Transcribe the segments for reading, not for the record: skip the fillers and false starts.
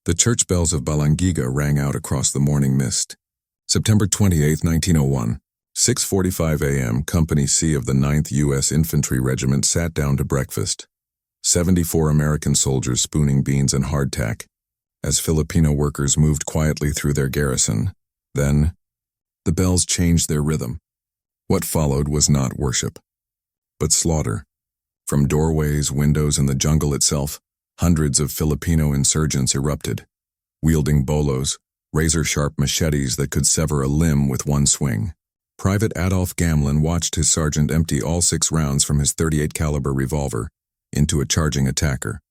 The church bells of Balangiga rang out across the morning mist. September 28, 1901, 6:45 a.m., Company C of the 9th U.S. Infantry Regiment sat down to breakfast. 74 American soldiers spooning beans and hardtack, as Filipino workers moved quietly through their garrison. Then, the bells changed their rhythm. What followed was not worship, but slaughter. From doorways, windows, and the jungle itself, hundreds of Filipino insurgents erupted, wielding bolos, razor-sharp machetes that could sever a limb with one swing. Private Adolf Gamlin watched his sergeant empty all 6 rounds from his .38 caliber revolver into a charging attacker.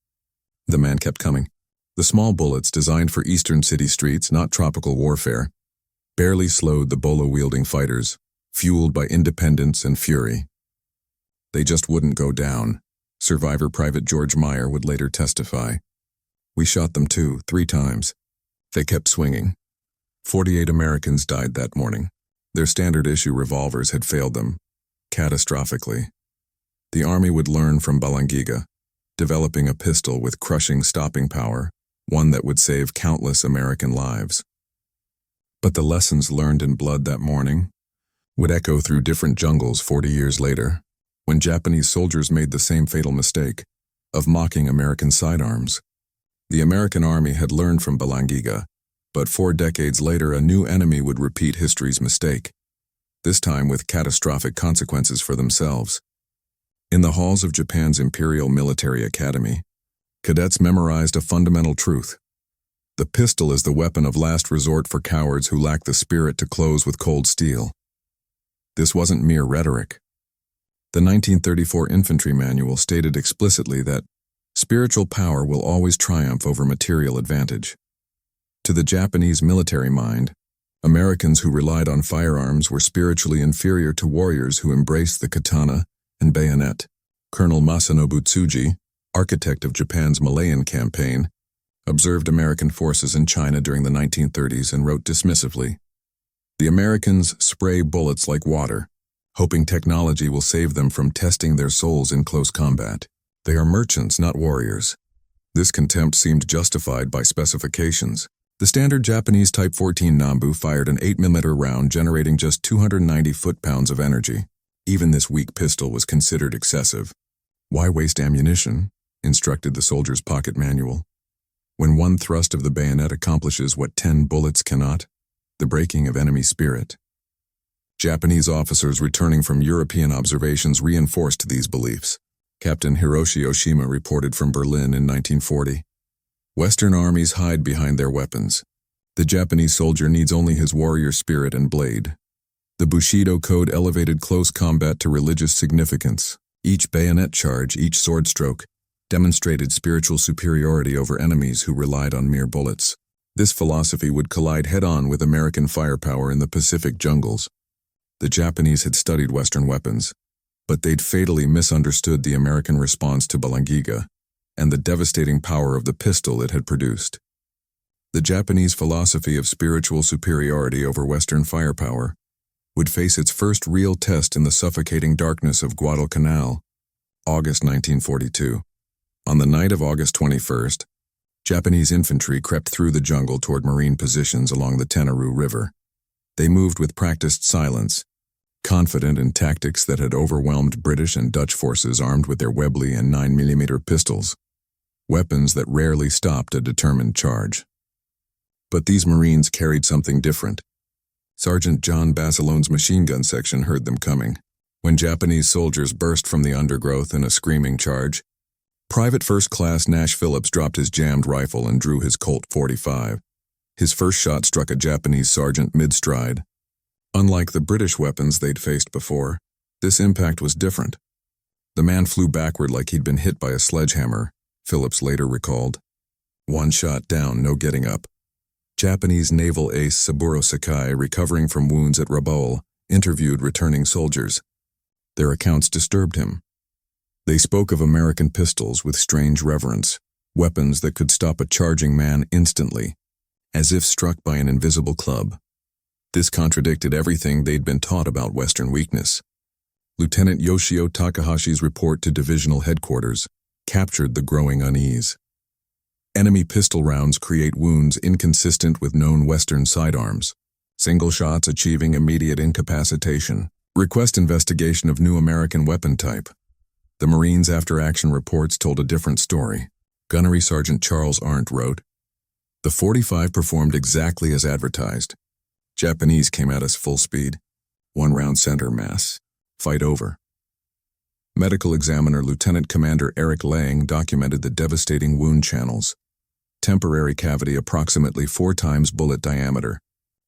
The man kept coming. The small bullets designed for eastern city streets, not tropical warfare, barely slowed the bolo-wielding fighters, fueled by independence and fury. They just wouldn't go down. Survivor Private George Meyer would later testify. We shot them 2, 3 times. They kept swinging. 48 Americans died that morning. Their standard-issue revolvers had failed them, catastrophically. The Army would learn from Balangiga, developing a pistol with crushing stopping power, one that would save countless American lives. But the lessons learned in blood that morning would echo through different jungles 40 years later, when Japanese soldiers made the same fatal mistake of mocking American sidearms. The American Army had learned from Balangiga, but 4 decades later a new enemy would repeat history's mistake, this time with catastrophic consequences for themselves. In the halls of Japan's Imperial Military Academy, cadets memorized a fundamental truth. The pistol is the weapon of last resort for cowards who lack the spirit to close with cold steel. This wasn't mere rhetoric. The 1934 Infantry Manual stated explicitly that spiritual power will always triumph over material advantage. To the Japanese military mind, Americans who relied on firearms were spiritually inferior to warriors who embraced the katana and bayonet. Colonel Masanobu Tsuji, architect of Japan's Malayan campaign, observed American forces in China during the 1930s and wrote dismissively, "The Americans spray bullets like water, hoping technology will save them from testing their souls in close combat. They are merchants, not warriors." This contempt seemed justified by specifications. The standard Japanese Type 14 Nambu fired an 8mm round generating just 290 foot-pounds of energy. Even this weak pistol was considered excessive. "Why waste ammunition?" instructed the soldier's pocket manual. "When one thrust of the bayonet accomplishes what 10 bullets cannot, the breaking of enemy spirit." Japanese officers returning from European observations reinforced these beliefs. Captain Hiroshi Oshima reported from Berlin in 1940. "Western armies hide behind their weapons. The Japanese soldier needs only his warrior spirit and blade." The Bushido code elevated close combat to religious significance. Each bayonet charge, each sword stroke, demonstrated spiritual superiority over enemies who relied on mere bullets. This philosophy would collide head-on with American firepower in the Pacific jungles. The Japanese had studied Western weapons, but they'd fatally misunderstood the American response to Balangiga and the devastating power of the pistol it had produced. The Japanese philosophy of spiritual superiority over Western firepower would face its first real test in the suffocating darkness of Guadalcanal, August 1942. On the night of August 21st, Japanese infantry crept through the jungle toward Marine positions along the Tarawa River. They moved with practiced silence, confident in tactics that had overwhelmed British and Dutch forces armed with their Webley and 9mm pistols, weapons that rarely stopped a determined charge. But these Marines carried something different. Sergeant John Basilone's machine gun section heard them coming. When Japanese soldiers burst from the undergrowth in a screaming charge, Private First Class Nash Phillips dropped his jammed rifle and drew his Colt .45. His first shot struck a Japanese sergeant mid-stride. Unlike the British weapons they'd faced before, this impact was different. The man flew backward like he'd been hit by a sledgehammer, Phillips later recalled. "One shot down, no getting up." Japanese naval ace Saburo Sakai, recovering from wounds at Rabaul, interviewed returning soldiers. Their accounts disturbed him. They spoke of American pistols with strange reverence, weapons that could stop a charging man instantly, as if struck by an invisible club. This contradicted everything they'd been taught about Western weakness. Lieutenant Yoshio Takahashi's report to divisional headquarters captured the growing unease. Enemy pistol rounds create wounds inconsistent with known Western sidearms. Single shots achieving immediate incapacitation. Request investigation of new American weapon type. The Marines' after-action reports told a different story. Gunnery Sergeant Charles Arndt wrote, "The 45 performed exactly as advertised. Japanese came at us full speed. 1 round center mass. Fight over." Medical examiner Lieutenant Commander Eric Lang documented the devastating wound channels. Temporary cavity approximately 4 times bullet diameter.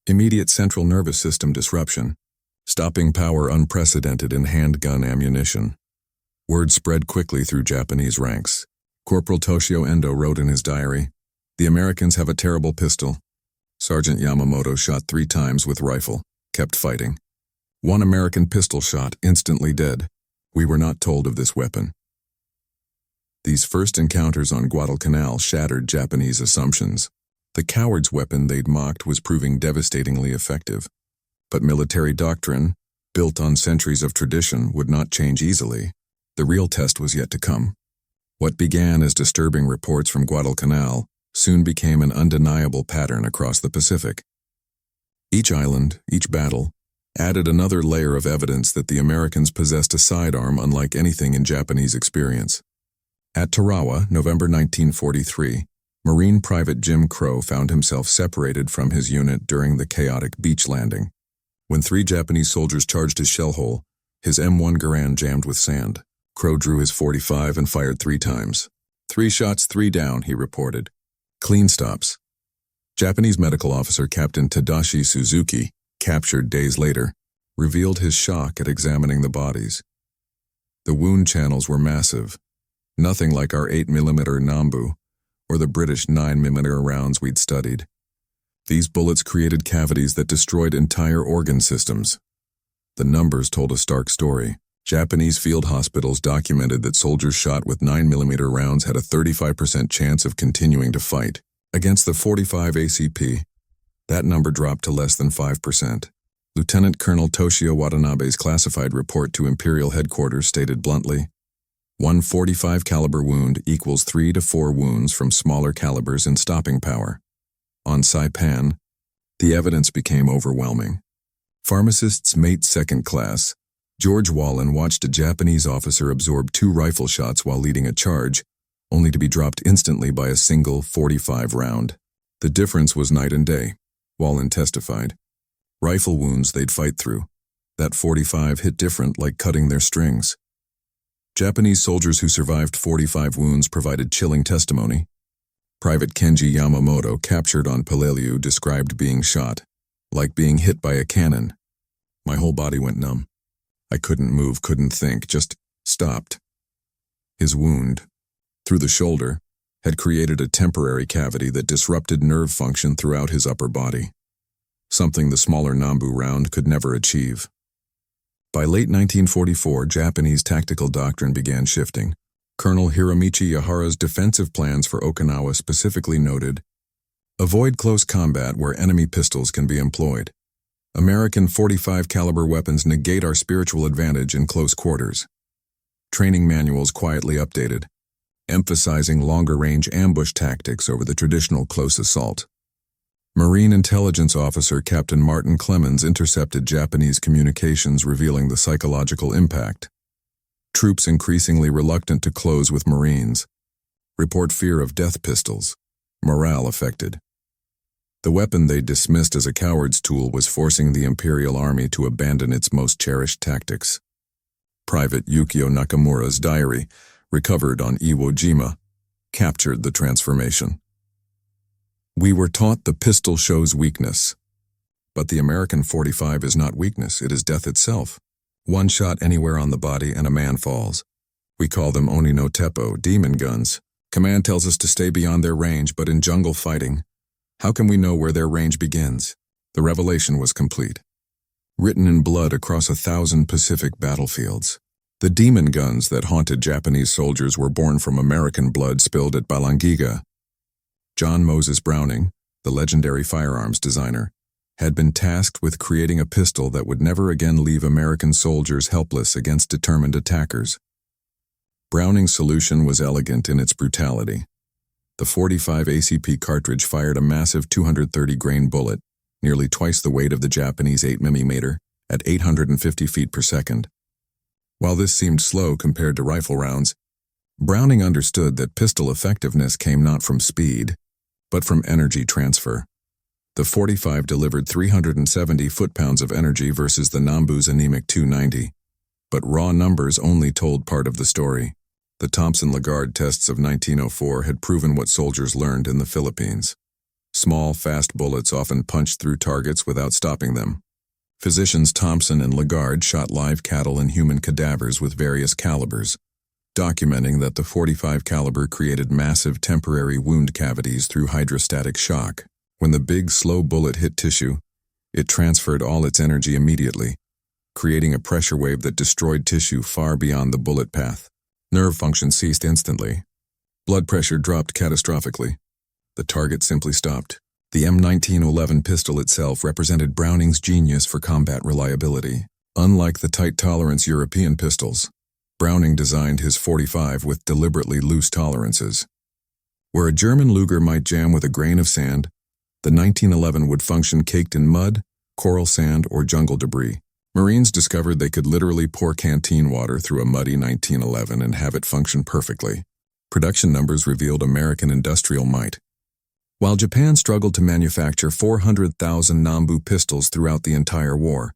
Immediate central nervous system disruption. Stopping power unprecedented in handgun ammunition. Word spread quickly through Japanese ranks. Corporal Toshio Endo wrote in his diary, "The Americans have a terrible pistol. Sergeant Yamamoto shot 3 times with rifle, kept fighting. 1 American pistol shot, instantly dead. We were not told of this weapon." These first encounters on Guadalcanal shattered Japanese assumptions. The coward's weapon they'd mocked was proving devastatingly effective. But military doctrine, built on centuries of tradition, would not change easily. The real test was yet to come. What began as disturbing reports from Guadalcanal soon became an undeniable pattern across the Pacific. Each island, each battle, added another layer of evidence that the Americans possessed a sidearm unlike anything in Japanese experience. At Tarawa, November 1943, Marine Private Jim Crow found himself separated from his unit during the chaotic beach landing. When 3 Japanese soldiers charged his shell hole, his M1 Garand jammed with sand. Crow drew his .45 and fired 3 times. 3 shots, 3 down, he reported. Clean stops. Japanese medical officer Captain Tadashi Suzuki, captured days later, revealed his shock at examining the bodies. The wound channels were massive, nothing like our 8mm Nambu or the British 9mm rounds we'd studied. These bullets created cavities that destroyed entire organ systems. The numbers told a stark story. Japanese field hospitals documented that soldiers shot with 9mm rounds had a 35% chance of continuing to fight. Against the .45 ACP, that number dropped to less than 5%. Lieutenant Colonel Toshio Watanabe's classified report to Imperial headquarters stated bluntly, "1 .45 caliber wound equals 3 to 4 wounds from smaller calibers in stopping power." On Saipan, the evidence became overwhelming. Pharmacist's mate second class, George Wallen watched a Japanese officer absorb 2 rifle shots while leading a charge, only to be dropped instantly by a single .45 round. The difference was night and day, Wallen testified. Rifle wounds they'd fight through. That .45 hit different, like cutting their strings. Japanese soldiers who survived .45 wounds provided chilling testimony. Private Kenji Yamamoto, captured on Peleliu, described being shot, like being hit by a cannon. "My whole body went numb. I couldn't move, couldn't think, just stopped." His wound, through the shoulder, had created a temporary cavity that disrupted nerve function throughout his upper body, something the smaller Nambu round could never achieve. By late 1944, Japanese tactical doctrine began shifting. Colonel Hiromichi Yahara's defensive plans for Okinawa specifically noted, "Avoid close combat where enemy pistols can be employed. American .45 caliber weapons negate our spiritual advantage in close quarters." Training manuals quietly updated, emphasizing longer-range ambush tactics over the traditional close assault. Marine intelligence officer Captain Martin Clemens intercepted Japanese communications revealing the psychological impact. Troops increasingly reluctant to close with Marines. Report fear of death pistols. Morale affected. The weapon they dismissed as a coward's tool was forcing the Imperial Army to abandon its most cherished tactics. Private Yukio Nakamura's diary, recovered on Iwo Jima, captured the transformation. "We were taught the pistol shows weakness. But the American .45 is not weakness, it is death itself. 1 shot anywhere on the body and a man falls. We call them Oni no Teppo, demon guns. Command tells us to stay beyond their range, but in jungle fighting, how can we know where their range begins?" The revelation was complete. Written in blood across 1,000 Pacific battlefields. The demon guns that haunted Japanese soldiers were born from American blood spilled at Balangiga. John Moses Browning, the legendary firearms designer, had been tasked with creating a pistol that would never again leave American soldiers helpless against determined attackers. Browning's solution was elegant in its brutality. The 45 ACP cartridge fired a massive 230-grain bullet, nearly twice the weight of the Japanese 8mm, at 850 feet per second. While this seemed slow compared to rifle rounds, Browning understood that pistol effectiveness came not from speed, but from energy transfer. The 45 delivered 370 foot-pounds of energy versus the Nambu's anemic 290. But raw numbers only told part of the story. The Thompson-Lagarde tests of 1904 had proven what soldiers learned in the Philippines. Small, fast bullets often punched through targets without stopping them. Physicians Thompson and Lagarde shot live cattle and human cadavers with various calibers, documenting that the 45 caliber created massive temporary wound cavities through hydrostatic shock. When the big, slow bullet hit tissue, it transferred all its energy immediately, creating a pressure wave that destroyed tissue far beyond the bullet path. Nerve function ceased instantly. Blood pressure dropped catastrophically. The target simply stopped. The M1911 pistol itself represented Browning's genius for combat reliability. Unlike the tight-tolerance European pistols, Browning designed his 45 with deliberately loose tolerances. Where a German Luger might jam with a grain of sand, the 1911 would function caked in mud, coral sand, or jungle debris. Marines discovered they could literally pour canteen water through a muddy 1911 and have it function perfectly. Production numbers revealed American industrial might. While Japan struggled to manufacture 400,000 Nambu pistols throughout the entire war,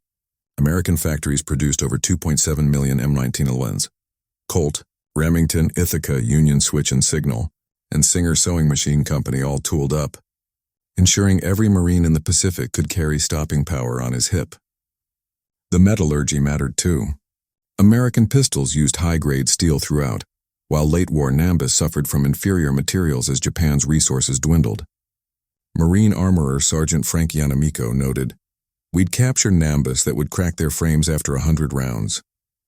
American factories produced over 2.7 million M1911s. Colt, Remington, Ithaca, Union Switch and Signal, and Singer Sewing Machine Company all tooled up, ensuring every Marine in the Pacific could carry stopping power on his hip. The metallurgy mattered too. American pistols used high-grade steel throughout, while late-war Nambus suffered from inferior materials as Japan's resources dwindled. Marine armorer Sergeant Frank Yanamico noted, "We'd capture Nambus that would crack their frames after 100 rounds.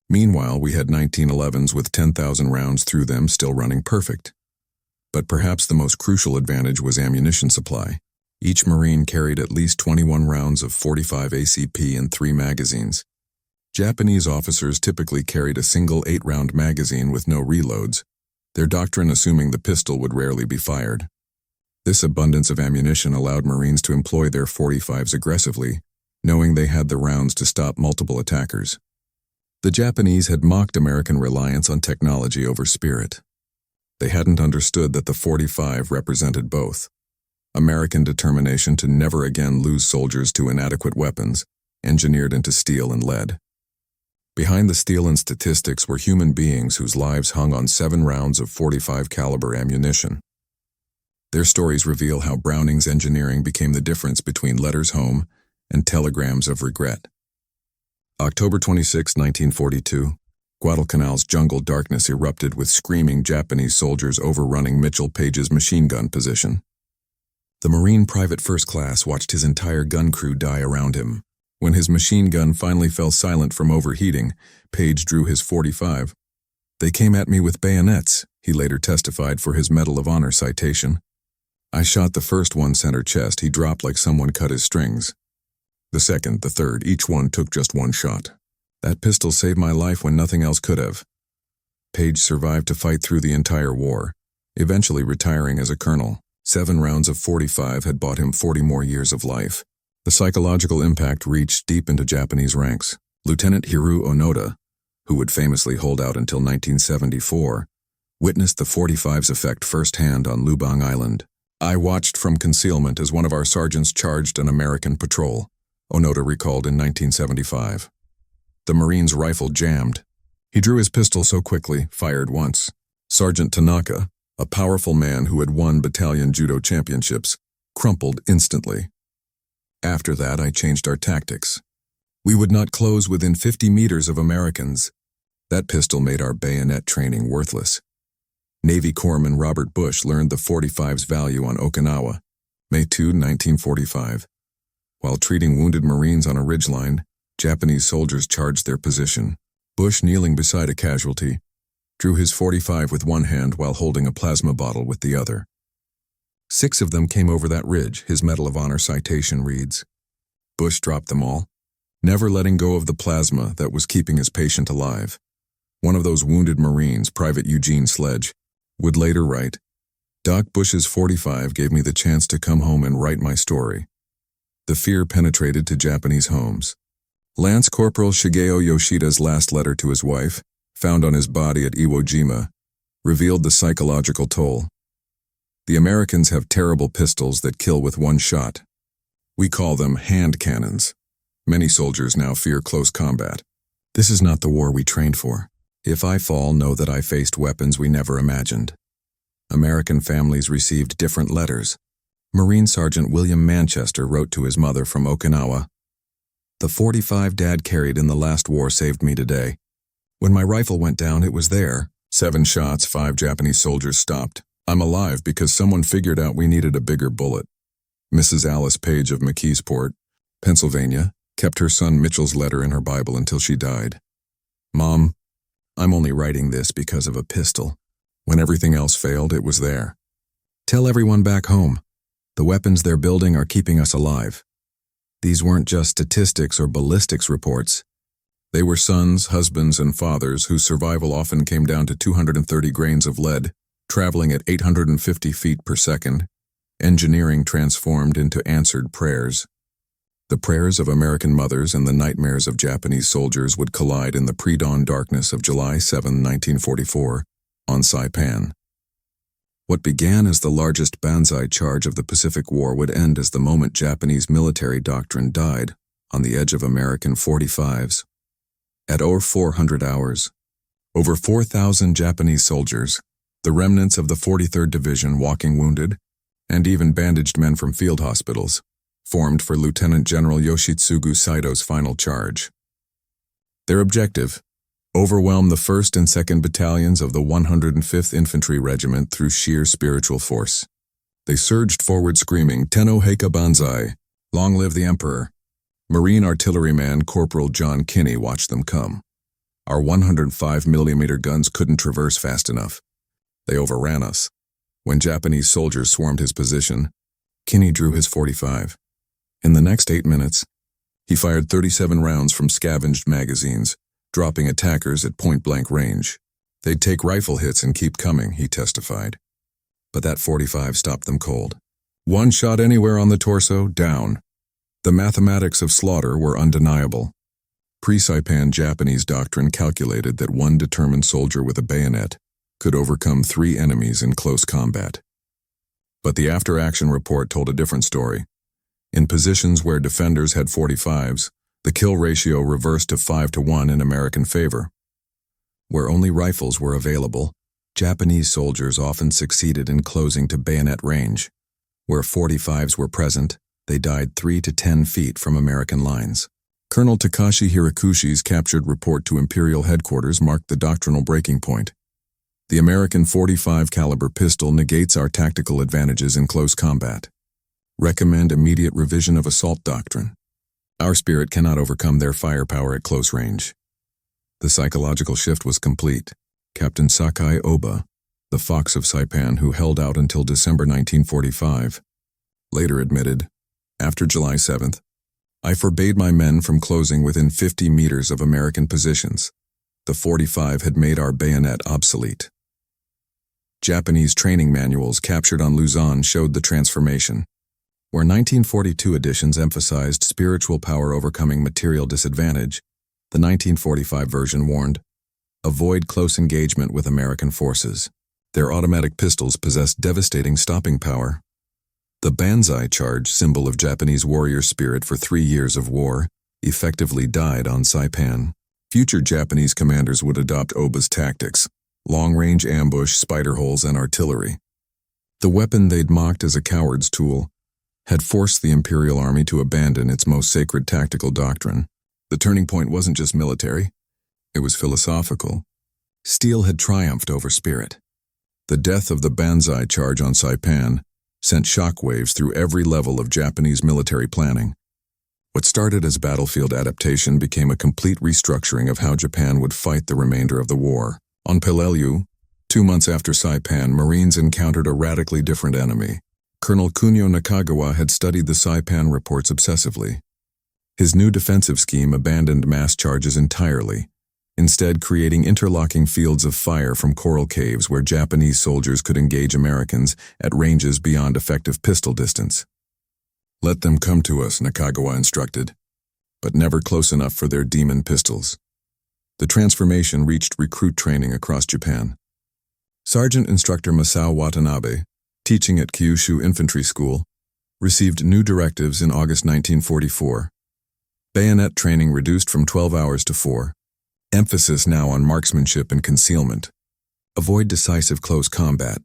Meanwhile, we had 1911s with 10,000 rounds through them still running perfect." But perhaps the most crucial advantage was ammunition supply. Each Marine carried at least 21 rounds of 45 ACP in 3 magazines. Japanese officers typically carried a single 8-round magazine with no reloads, their doctrine assuming the pistol would rarely be fired. This abundance of ammunition allowed Marines to employ their 45s aggressively, knowing they had the rounds to stop multiple attackers. The Japanese had mocked American reliance on technology over spirit. They hadn't understood that the 45 represented both. American determination to never again lose soldiers to inadequate weapons, engineered into steel and lead. Behind the steel and statistics were human beings whose lives hung on 7 rounds of 45 caliber ammunition. Their stories reveal how Browning's engineering became the difference between letters home and telegrams of regret. October 26, 1942, Guadalcanal's jungle darkness erupted with screaming Japanese soldiers overrunning Mitchell Page's machine gun position. The Marine Private First Class watched his entire gun crew die around him. When his machine gun finally fell silent from overheating, Page drew his 45. "They came at me with bayonets," he later testified for his Medal of Honor citation. "I shot the first one center chest. He dropped like someone cut his strings. The second, the third, each one took just 1 shot. That pistol saved my life when nothing else could have." Page survived to fight through the entire war, eventually retiring as a colonel. 7 rounds of 45 had bought him 40 more years of life. The psychological impact reached deep into Japanese ranks. Lieutenant Hiru Onoda, who would famously hold out until 1974, witnessed the 45's effect firsthand on Lubang Island. "I watched from concealment as one of our sergeants charged an American patrol," Onoda recalled in 1975. "The Marine's rifle jammed. He drew his pistol so quickly, fired once. Sergeant Tanaka, a powerful man who had won battalion judo championships, crumpled instantly. After that, I changed our tactics. We would not close within 50 meters of Americans. That pistol made our bayonet training worthless." Navy Corpsman Robert Bush learned the 45's value on Okinawa, May 2, 1945. While treating wounded Marines on a ridgeline, Japanese soldiers charged their position. Bush, kneeling beside a casualty, drew his 45 with one hand while holding a plasma bottle with the other. 6 of them came over that ridge, his Medal of Honor citation reads. Bush dropped them all, never letting go of the plasma that was keeping his patient alive. One of those wounded Marines, Private Eugene Sledge, would later write, Doc Bush's 45 gave me the chance to come home and write my story. The fear penetrated to Japanese homes. Lance Corporal Shigeo Yoshida's last letter to his wife, found on his body at Iwo Jima, revealed the psychological toll. The Americans have terrible pistols that kill with one shot. We call them hand cannons. Many soldiers now fear close combat. This is not the war we trained for. If I fall, know that I faced weapons we never imagined. American families received different letters. Marine Sergeant William Manchester wrote to his mother from Okinawa, "The 45 Dad carried in the last war saved me today. When my rifle went down, it was there. 7 shots, 5 Japanese soldiers stopped. I'm alive because someone figured out we needed a bigger bullet." Mrs. Alice Page of McKeesport, Pennsylvania, kept her son Mitchell's letter in her Bible until she died. "Mom, I'm only writing this because of a pistol. When everything else failed, it was there. Tell everyone back home. The weapons they're building are keeping us alive." These weren't just statistics or ballistics reports. They were sons, husbands, and fathers whose survival often came down to 230 grains of lead, traveling at 850 feet per second, engineering transformed into answered prayers. The prayers of American mothers and the nightmares of Japanese soldiers would collide in the pre-dawn darkness of July 7, 1944, on Saipan. What began as the largest banzai charge of the Pacific War would end as the moment Japanese military doctrine died on the edge of American 45s. At 0400 hours, over 4,000 Japanese soldiers, the remnants of the 43rd Division walking wounded, and even bandaged men from field hospitals, formed for Lieutenant General Yoshitsugu Saito's final charge. Their objective: overwhelm the 1st and 2nd Battalions of the 105th Infantry Regiment through sheer spiritual force. They surged forward screaming, "Tenno Heika Banzai! Long live the Emperor!" Marine artilleryman Corporal John Kinney watched them come. Our 105mm guns couldn't traverse fast enough. They overran us. When Japanese soldiers swarmed his position, Kinney drew his 45. In the next 8 minutes, he fired 37 rounds from scavenged magazines, dropping attackers at point-blank range. They'd take rifle hits and keep coming, he testified. But that 45 stopped them cold. One shot anywhere on the torso, down. The mathematics of slaughter were undeniable. Pre-Saipan Japanese doctrine calculated that one determined soldier with a bayonet could overcome 3 enemies in close combat. But the after-action report told a different story. In positions where defenders had 45s, the kill ratio reversed to 5-1 in American favor. Where only rifles were available, Japanese soldiers often succeeded in closing to bayonet range. Where 45s were present, they died 3 to 10 feet from American lines. Colonel Takashi Hirakushi's captured report to Imperial headquarters marked the doctrinal breaking point. The American .45 caliber pistol negates our tactical advantages in close combat. Recommend immediate revision of assault doctrine. Our spirit cannot overcome their firepower at close range. The psychological shift was complete. Captain Sakai Oba, the Fox of Saipan who held out until December 1945, later admitted, "After July 7th, I forbade my men from closing within 50 meters of American positions. The .45 had made our bayonet obsolete." Japanese training manuals captured on Luzon showed the transformation. Where 1942 editions emphasized spiritual power overcoming material disadvantage, the 1945 version warned, "Avoid close engagement with American forces. Their automatic pistols possess devastating stopping power." The banzai charge, symbol of Japanese warrior spirit for 3 years of war, effectively died on Saipan. Future Japanese commanders would adopt Oba's tactics: long-range ambush, spider holes, and artillery. The weapon they'd mocked as a coward's tool had forced the Imperial Army to abandon its most sacred tactical doctrine. The turning point wasn't just military, it was philosophical. Steel had triumphed over spirit. The death of the banzai charge on Saipan sent shockwaves through every level of Japanese military planning. What started as battlefield adaptation became a complete restructuring of how Japan would fight the remainder of the war. On Peleliu, 2 months after Saipan, Marines encountered a radically different enemy. Colonel Kunio Nakagawa had studied the Saipan reports obsessively. His new defensive scheme abandoned mass charges entirely, instead creating interlocking fields of fire from coral caves where Japanese soldiers could engage Americans at ranges beyond effective pistol distance. "Let them come to us," Nakagawa instructed, but never close enough for their demon pistols. The transformation reached recruit training across Japan. Sergeant Instructor Masao Watanabe, teaching at Kyushu Infantry School, received new directives in August 1944. Bayonet training reduced from 12 hours to 4. Emphasis now on marksmanship and concealment. Avoid decisive close combat.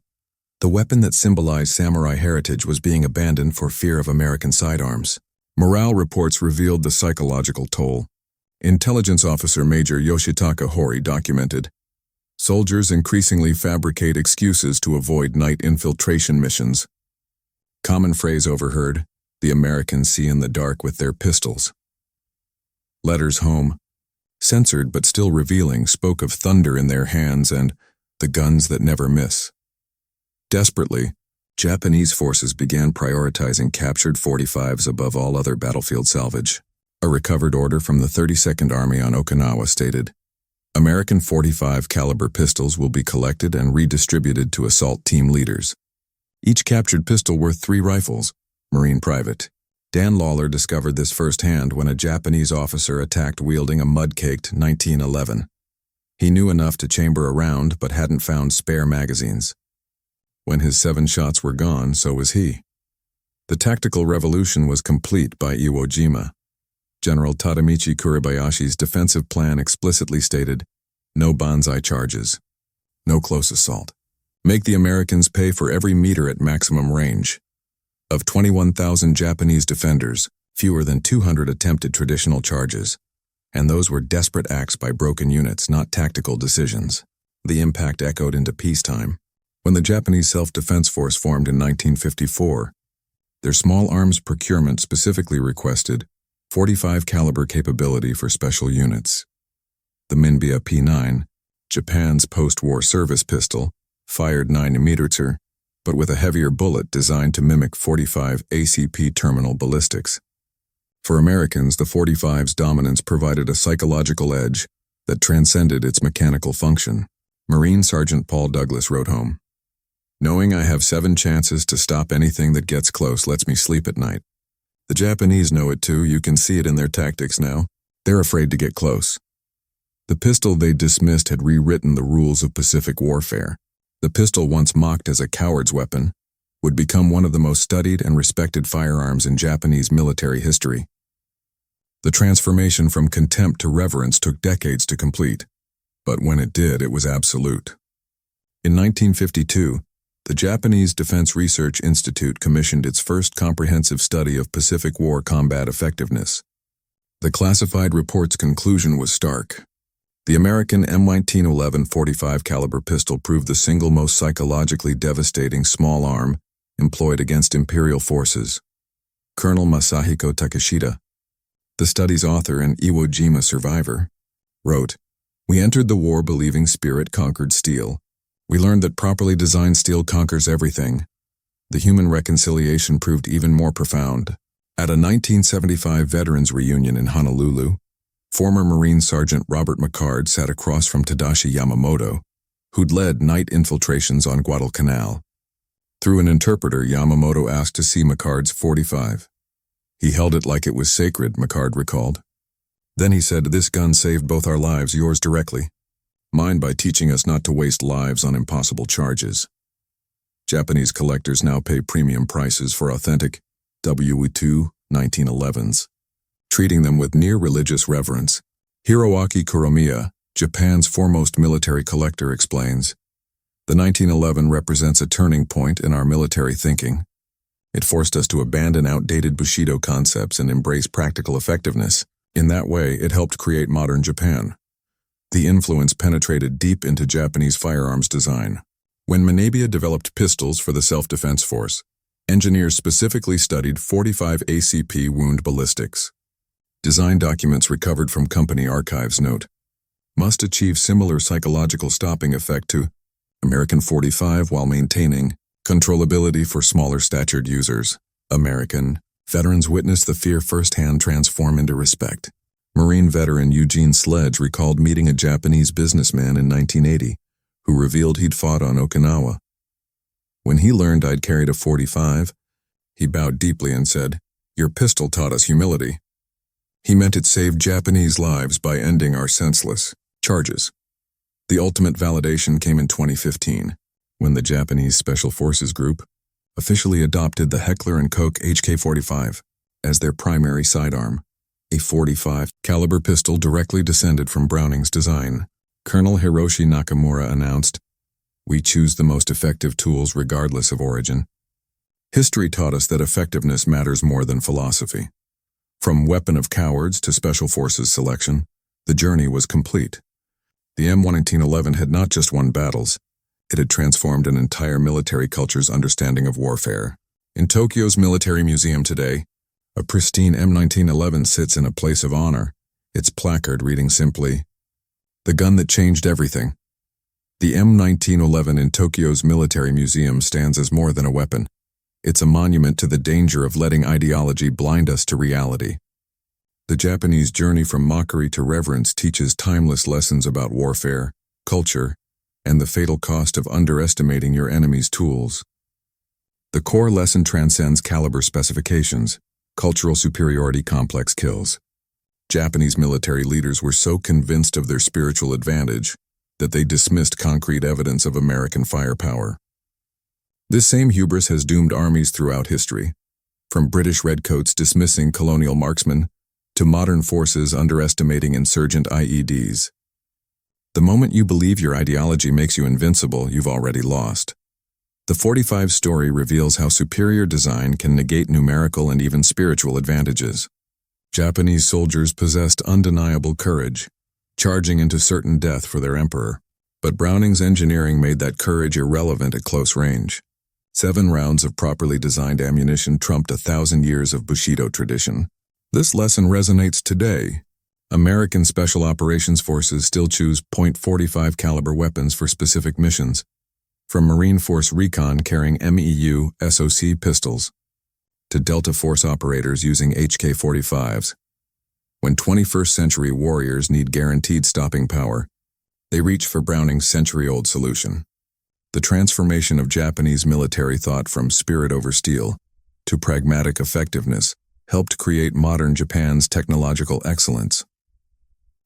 The weapon that symbolized samurai heritage was being abandoned for fear of American sidearms. Morale reports revealed the psychological toll. Intelligence Officer Major Yoshitaka Hori documented, "Soldiers increasingly fabricate excuses to avoid night infiltration missions." Common phrase overheard, "The Americans see in the dark with their pistols." Letters home, censored but still revealing, spoke of thunder in their hands and the guns that never miss. Desperately, Japanese forces began prioritizing captured .45s above all other battlefield salvage. A recovered order from the 32nd Army on Okinawa stated, "American .45 caliber pistols will be collected and redistributed to assault team leaders." Each captured pistol worth 3 rifles. Marine Private Dan Lawler discovered this firsthand when a Japanese officer attacked wielding a mud-caked 1911. He knew enough to chamber a round but hadn't found spare magazines. When his 7 shots were gone, so was he. The tactical revolution was complete by Iwo Jima. General Tadamichi Kuribayashi's defensive plan explicitly stated, "No banzai charges. No close assault. Make the Americans pay for every meter at maximum range." Of 21,000 Japanese defenders, fewer than 200 attempted traditional charges, and those were desperate acts by broken units, not tactical decisions. The impact echoed into peacetime. When the Japanese Self-Defense Force formed in 1954, their small arms procurement specifically requested .45 caliber capability for special units. The Minbya P9, Japan's post-war service pistol, fired 9mm, but with a heavier bullet designed to mimic .45 ACP terminal ballistics. For Americans, the .45's dominance provided a psychological edge that transcended its mechanical function. Marine Sergeant Paul Douglas wrote home, "Knowing I have 7 chances to stop anything that gets close lets me sleep at night. The Japanese know it too, you can see it in their tactics now. They're afraid to get close." The pistol they dismissed had rewritten the rules of Pacific warfare. The pistol, once mocked as a coward's weapon, would become one of the most studied and respected firearms in Japanese military history. The transformation from contempt to reverence took decades to complete, but when it did, it was absolute. In 1952, the Japanese Defense Research Institute commissioned its first comprehensive study of Pacific War combat effectiveness. The classified report's conclusion was stark. The American M1911 .45 caliber pistol proved the single most psychologically devastating small arm employed against Imperial forces. Colonel Masahiko Takeshita, the study's author and Iwo Jima survivor, wrote, "We entered the war believing spirit conquered steel. We learned that properly designed steel conquers everything. The human reconciliation proved even more profound. At a 1975 veterans reunion in Honolulu, former Marine Sergeant Robert McCard sat across from Tadashi Yamamoto, who'd led night infiltrations on Guadalcanal. Through an interpreter, Yamamoto asked to see McCard's .45. He held it like it was sacred, McCard recalled. Then he said, "This gun saved both our lives, yours directly. Mine by teaching us not to waste lives on impossible charges." Japanese collectors now pay premium prices for authentic W2 1911s, treating them with near-religious reverence. Hiroaki Kuromiya, Japan's foremost military collector, explains, "The 1911 represents a turning point in our military thinking. It forced us to abandon outdated Bushido concepts and embrace practical effectiveness. In that way, it helped create modern Japan." The influence penetrated deep into Japanese firearms design. When Minebya developed pistols for the Self-Defense Force, engineers specifically studied .45 ACP wound ballistics. Design documents recovered from company archives note, "Must achieve similar psychological stopping effect to American .45 while maintaining controllability for smaller statured users." American veterans witnessed the fear firsthand transform into respect. Marine veteran Eugene Sledge recalled meeting a Japanese businessman in 1980 who revealed he'd fought on Okinawa. When he learned I'd carried a .45, he bowed deeply and said, "Your pistol taught us humility." He meant it saved Japanese lives by ending our senseless charges. The ultimate validation came in 2015, when the Japanese Special Forces Group officially adopted the Heckler & Koch HK-45 as their primary sidearm, a .45 caliber pistol directly descended from Browning's design. Colonel Hiroshi Nakamura announced, "We choose the most effective tools regardless of origin." History taught us that effectiveness matters more than philosophy. From weapon of cowards to Special Forces selection, the journey was complete. The M1911 had not just won battles, it had transformed an entire military culture's understanding of warfare. In Tokyo's Military Museum today, a pristine M1911 sits in a place of honor, its placard reading simply, "The gun that changed everything." The M1911 in Tokyo's Military Museum stands as more than a weapon. It's a monument to the danger of letting ideology blind us to reality. The Japanese journey from mockery to reverence teaches timeless lessons about warfare, culture, and the fatal cost of underestimating your enemy's tools. The core lesson transcends caliber specifications, cultural superiority, complex kills. Japanese military leaders were so convinced of their spiritual advantage that they dismissed concrete evidence of American firepower. This same hubris has doomed armies throughout history, from British redcoats dismissing colonial marksmen to modern forces underestimating insurgent IEDs. The moment you believe your ideology makes you invincible, you've already lost. The .45 story reveals how superior design can negate numerical and even spiritual advantages. Japanese soldiers possessed undeniable courage, charging into certain death for their emperor. But Browning's engineering made that courage irrelevant at close range. 7 rounds of properly designed ammunition trumped 1,000 years of Bushido tradition. This lesson resonates today. American Special Operations Forces still choose .45 caliber weapons for specific missions, from Marine Force Recon carrying MEU SOC pistols to Delta Force operators using HK-45s. When 21st century warriors need guaranteed stopping power, they reach for Browning's century-old solution. The transformation of Japanese military thought from spirit over steel to pragmatic effectiveness helped create modern Japan's technological excellence.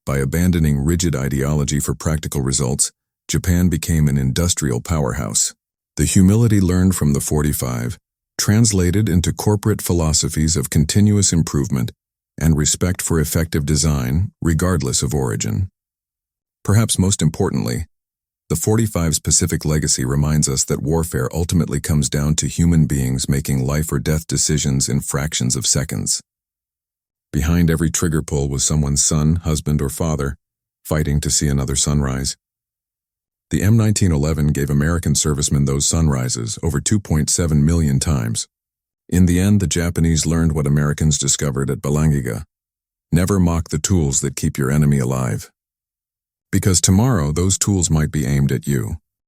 By abandoning rigid ideology for practical results, Japan became an industrial powerhouse. The humility learned from the .45 translated into corporate philosophies of continuous improvement and respect for effective design, regardless of origin. Perhaps most importantly, the .45's Pacific legacy reminds us that warfare ultimately comes down to human beings making life or death decisions in fractions of seconds. Behind every trigger pull was someone's son, husband, or father, fighting to see another sunrise. The M1911 gave American servicemen those sunrises over 2.7 million times. In the end, the Japanese learned what Americans discovered at Balangiga. Never mock the tools that keep your enemy alive. Because tomorrow, those tools might be aimed at you.